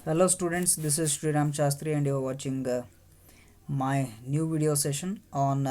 Hello students, this is Sriram Shastri and you are watching my new video session on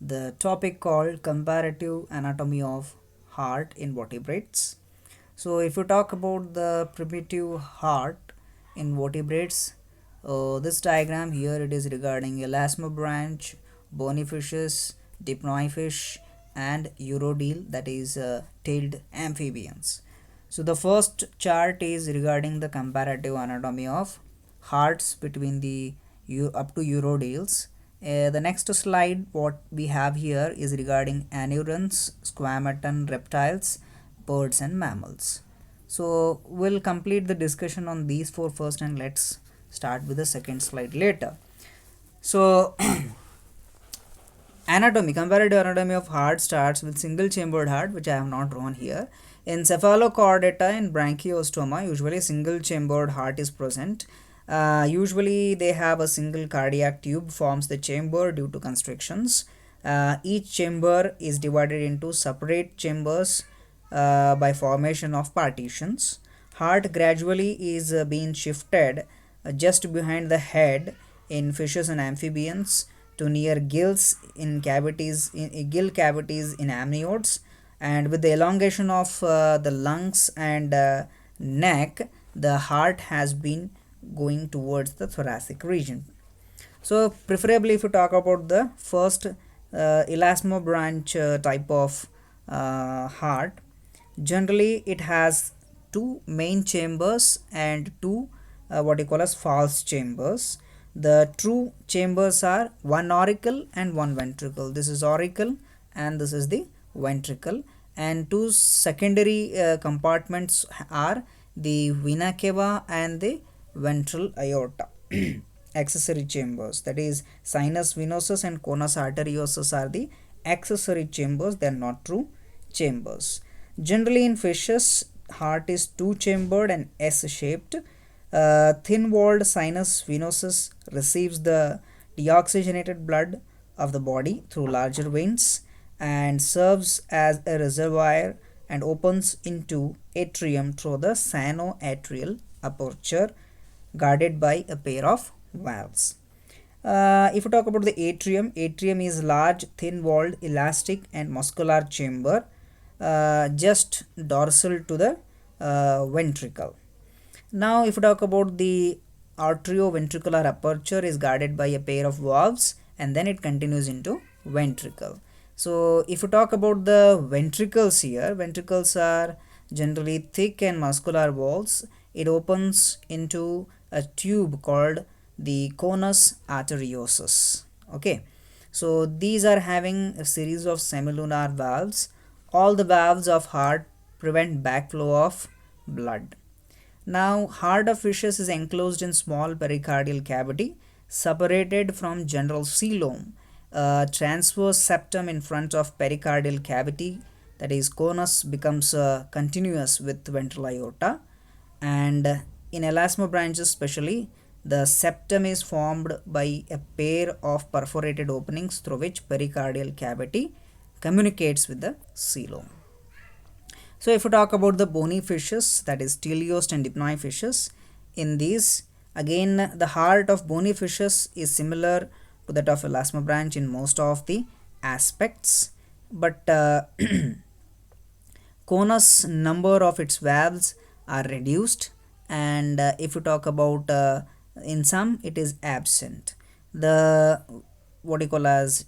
the topic called comparative anatomy of heart in vertebrates. So if you talk about the primitive heart in vertebrates, this diagram here it is regarding elasmobranch, bony fishes, dipnoi fish and urodele, that is tailed amphibians. So the first chart is regarding the comparative anatomy of hearts between the up to urodeles. The next slide what we have here is regarding anurans, squamaton reptiles, birds and mammals. So we'll complete the discussion on these four first and let's start with the second slide later. So comparative anatomy of heart starts with single chambered heart, which I have not drawn here. In cephalochordata and branchiostoma, usually single chambered heart is present. Usually they have a single cardiac tube forms the chamber due to constrictions. Each chamber is divided into separate chambers by formation of partitions. Heart gradually is being shifted just behind the head in fishes and amphibians to near gills in cavities in gill cavities in amniotes, and with the elongation of the lungs and neck, the heart has been going towards the thoracic region. So preferably if you talk about the first elasmobranch type of heart, generally it has two main chambers and two what you call as false chambers. The true chambers are one auricle and one ventricle. This is auricle and this is the ventricle, and two secondary compartments are the vena cava and the ventral aorta. Accessory chambers, that is sinus venosus and conus arteriosus are the accessory chambers, they are not true chambers. Generally in fishes, heart is two chambered and S shaped. Thin walled sinus venosus receives the deoxygenated blood of the body through larger veins and serves as a reservoir and opens into atrium through the sinoatrial aperture guarded by a pair of valves. If you talk about the atrium is large, thin-walled, elastic and muscular chamber just dorsal to the ventricle. Now if you talk about the arterioventricular aperture is guarded by a pair of valves and then it continues into ventricle. So if you talk about the ventricles here, ventricles are generally thick and muscular walls. It opens into a tube called the conus arteriosus. Okay, so these are having a series of semilunar valves. All the valves of heart prevent backflow of blood. Now heart of fishes is enclosed in small pericardial cavity separated from general coelom. Transverse septum in front of pericardial cavity, that is conus, becomes continuous with ventral aorta, and in elasmobranchs especially the septum is formed by a pair of perforated openings through which pericardial cavity communicates with the coelom. So if you talk about the bony fishes, that is teleost and dipnoi fishes, in these again the heart of bony fishes is similar to that of elasmobranch in most of the aspects, but conus number of its valves are reduced, and if you talk about in some it is absent. The what you call as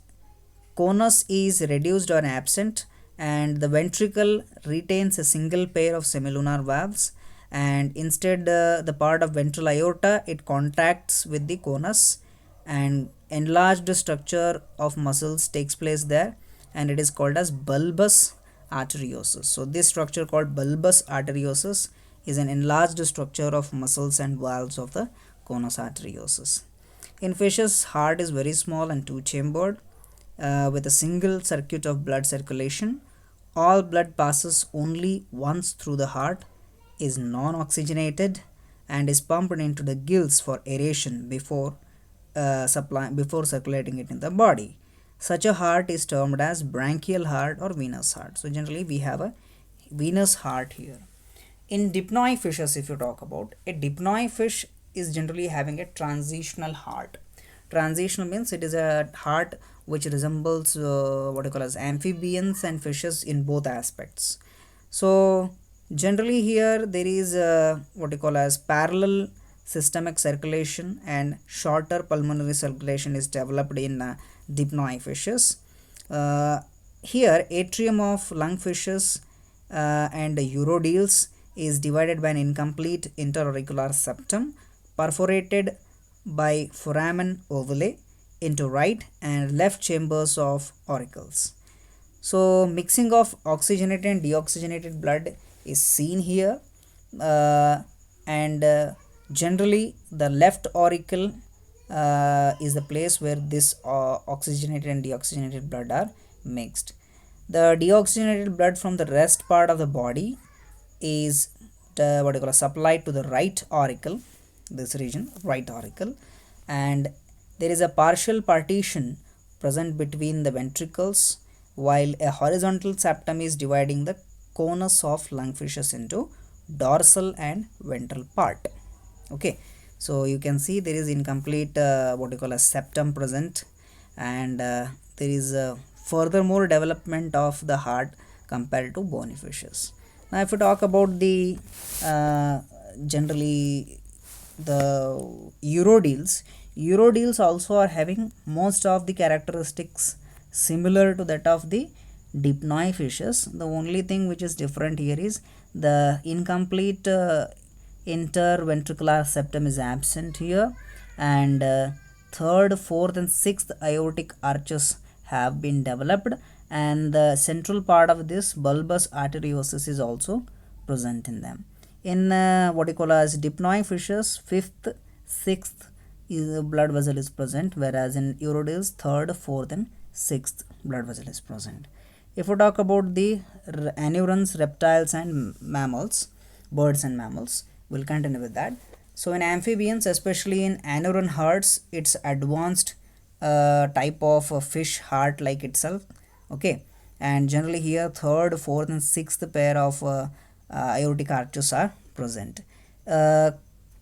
conus is reduced or absent, and the ventricle retains a single pair of semilunar valves, and instead the part of ventral aorta it contracts with the conus and enlarged structure of muscles takes place there, and it is called as bulbous arteriosus. So this structure called bulbous arteriosus is an enlarged structure of muscles and valves of the conus arteriosus. In fishes, heart is very small and two chambered with a single circuit of blood circulation. All blood passes only once through the heart, is non-oxygenated and is pumped into the gills for aeration before circulating it in the body. Such a heart is termed as branchial heart or venous heart. So generally we have a venous heart here. In dipnoi fishes, if you talk about, a dipnoi fish is generally having a transitional heart. Transitional means it is a heart which resembles what you call as amphibians and fishes in both aspects. So generally here there is what you call as parallel systemic circulation and shorter pulmonary circulation is developed in dipnoi fishes. Uh, Here atrium of lungfishes and urodeles is divided by an incomplete interauricular septum perforated by foramen ovale into right and left chambers of auricles. So mixing of oxygenated and deoxygenated blood is seen here, and generally the left auricle is the place where this oxygenated and deoxygenated blood are mixed. The deoxygenated blood from the rest part of the body is what you call supplied to the right auricle, this region, right auricle, and there is a partial partition present between the ventricles, while a horizontal septum is dividing the conus of lungfishes into dorsal and ventral part. Okay, so you can see there is incomplete what you call a septum present, and there is a furthermore development of the heart compared to bony fishes. Now if you talk about the generally the urodeles also are having most of the characteristics similar to that of the dipnoi fishes. The only thing which is different here is the incomplete interventricular septum is absent here, and third, fourth and sixth aortic arches have been developed, and the central part of this bulbous arteriosus is also present in them. In what you call as dipnoi fishes, fifth, sixth is blood vessel is present, whereas in urodeles third, fourth and sixth blood vessel is present. If we talk about the anurans, reptiles and mammals, birds and mammals, we'll continue with that. So in amphibians, especially in anuran hearts, it's advanced type of fish heart like itself. Okay, and generally here third, fourth and sixth pair of aortic arches are present.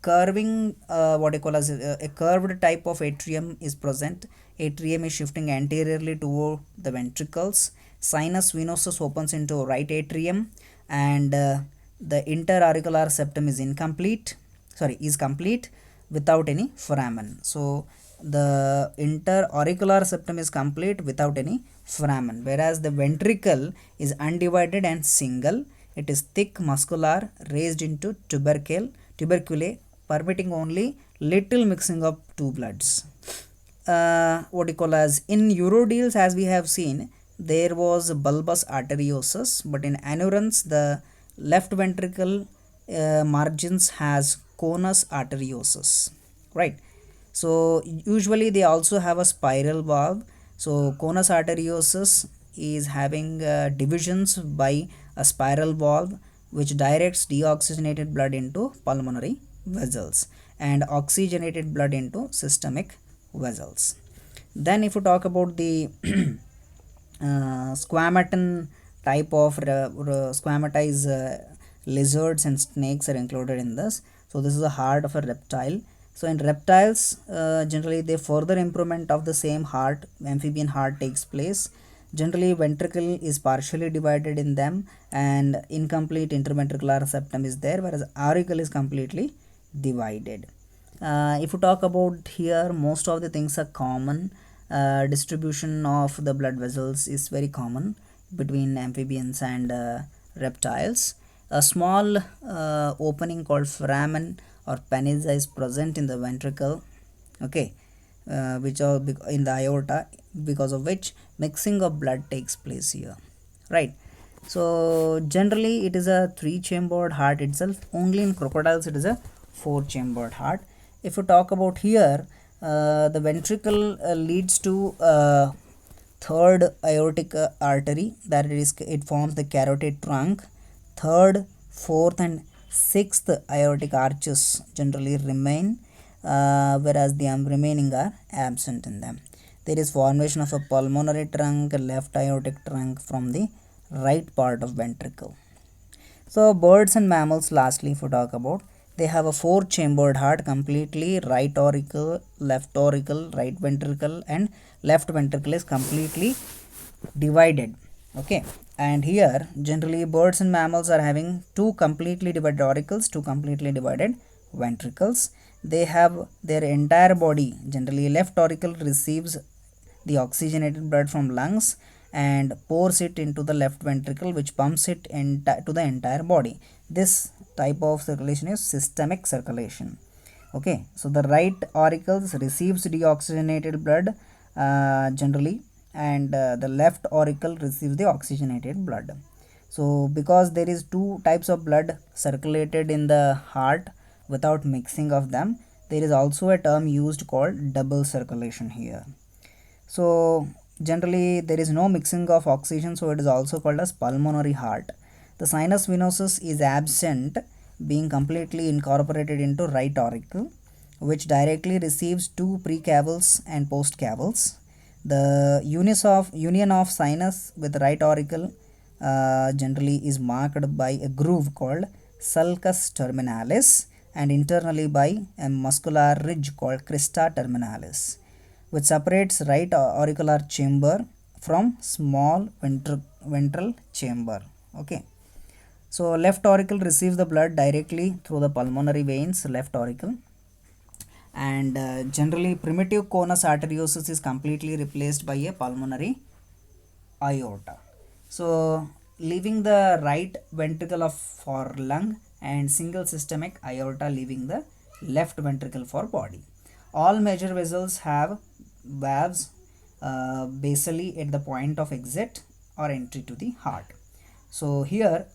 Curving what you call as a curved type of atrium is present. Atrium is shifting anteriorly toward the ventricles. Sinus venosus opens into right atrium, and the interauricular septum is complete without any foramen. So the interauricular septum is complete without any foramen, whereas the ventricle is undivided and single. It is thick, muscular, raised into tubercule, permitting only little mixing of two bloods. What you call as in urodeles, as we have seen, there was bulbous arteriosus, but in anurans the left ventricle margins has conus arteriosus, right? So usually they also have a spiral valve. So conus arteriosus is having divisions by a spiral valve which directs deoxygenated blood into pulmonary vessels and oxygenated blood into systemic vessels. Then if you talk about the squamatin type of squamatized lizards and snakes are included in this. So this is the heart of a reptile. So in reptiles, generally the further improvement of the same heart, amphibian heart, takes place. Generally ventricle is partially divided in them and incomplete interventricular septum is there, whereas auricle is completely divided. If you talk about here, most of the things are common. Distribution of the blood vessels is very common between amphibians and reptiles. A small opening called foramen or panizza is present in the ventricle, okay, which are in the aorta, because of which mixing of blood takes place here, right? So generally it is a 3-chambered heart itself. Only in crocodiles it is a 4-chambered heart. If you talk about here, the ventricle leads to third aortic artery, that it forms the carotid trunk. Third, fourth and sixth aortic arches generally remain, whereas the remaining are absent in them. There is formation of a pulmonary trunk, left aortic trunk from the right part of ventricle. So birds and mammals, lastly, if we talk about, they have a 4-chambered heart, completely right auricle, left auricle, right ventricle, and left ventricle is completely divided. Okay, and here generally birds and mammals are having two completely divided auricles, two completely divided ventricles. They have their entire body, generally left auricle receives the oxygenated blood from lungs and pours it into the left ventricle, which pumps it to the entire body. This type of circulation is systemic circulation. Okay, so the right auricles receives deoxygenated blood generally, and the left auricle receives the oxygenated blood. So because there is two types of blood circulated in the heart without mixing of them, there is also a term used called double circulation here. So generally there is no mixing of oxygen, so it is also called as pulmonary heart. The sinus venosus is absent, being completely incorporated into right auricle, which directly receives two precavals and postcavals. The union of sinus with right auricle generally is marked by a groove called sulcus terminalis, and internally by a muscular ridge called crista terminalis, which separates right auricular chamber from small ventral chamber. Okay, so left auricle receives the blood directly through the pulmonary veins, left auricle, and generally primitive conus arteriosus is completely replaced by a pulmonary aorta. So leaving the right ventricle of for lung and single systemic aorta leaving the left ventricle for body. All major vessels have valves basally at the point of exit or entry to the heart. So here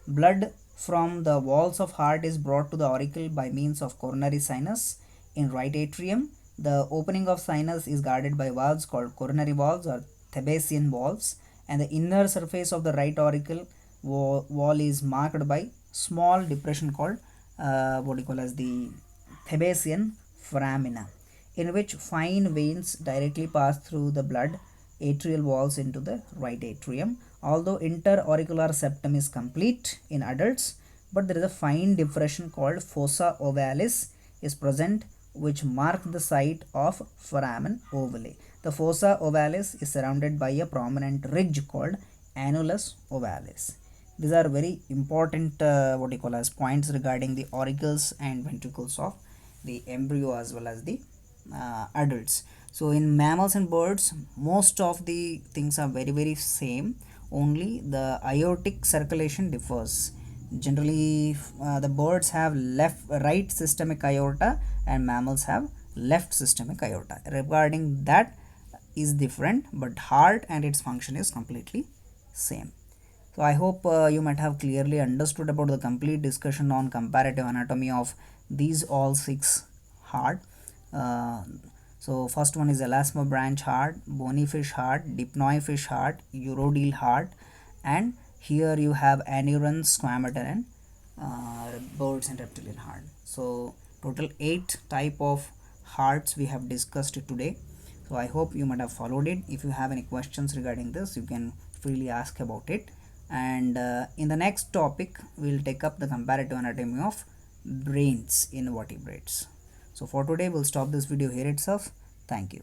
blood from the walls of heart is brought to the auricle by means of coronary sinus in right atrium. The opening of sinus is guarded by valves called coronary valves or Thebesian valves, and the inner surface of the right auricle wall is marked by small depression called what you call as the Thebesian foramina, in which fine veins directly pass through the blood atrial walls into the right atrium. Although interauricular septum is complete in adults, but there is a fine depression called fossa ovalis is present, which mark the site of foramen ovale. The fossa ovalis is surrounded by a prominent ridge called annulus ovalis. These are very important what you call as points regarding the auricles and ventricles of the embryo as well as the adults. So in mammals and birds, most of the things are very same, only the aortic circulation differs. Generally the birds have right systemic aorta and mammals have left systemic aorta. Regarding that is different, but heart and its function is completely same. So I hope you might have clearly understood about the complete discussion on comparative anatomy of these all 6 heart. So first one is elasmo branch heart, bony fish heart, dipnoi fish heart, urodele heart, and here you have anurans, squamator, and birds and reptilian heart. So total 8 type of hearts we have discussed today. So I hope you might have followed it. If you have any questions regarding this, you can freely ask about it. And in the next topic, we'll take up the comparative anatomy of brains in vertebrates. So for today, we'll stop this video here itself. Thank you.